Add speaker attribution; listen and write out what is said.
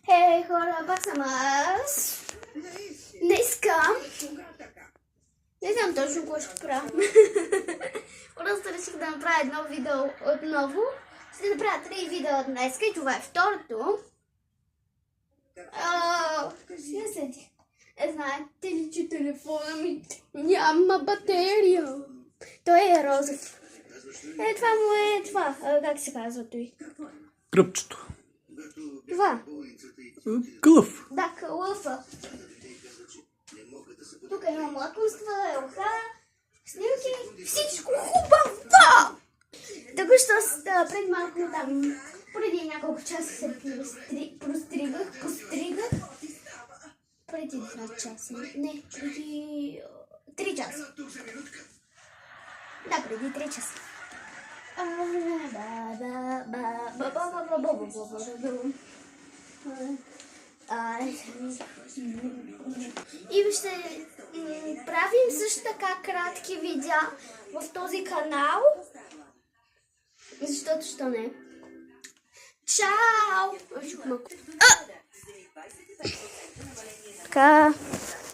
Speaker 1: Хей, хора, пак съм аз. Днеска не знам точно какво ще правя. Просто реших да направя едно видео отново. Ще направя 3 видеа днес и това е второто. Сега седи. Знаете ли, че телефона ми няма батерия? Той е розов. Това му е това. Как се казва той?
Speaker 2: Кръпчето.
Speaker 1: Това.
Speaker 2: Кълъв.
Speaker 1: Да, кълъфа. Тук има лакомства, елха, снимки, всичко хубаво! Току-що пред малко там, преди няколко часа се постригах. Преди 2 часа. Не, преди 3 часа. Да, преди 3 часа. И ще правим също така кратки видеа в този канал, защото що не. Чао! Така.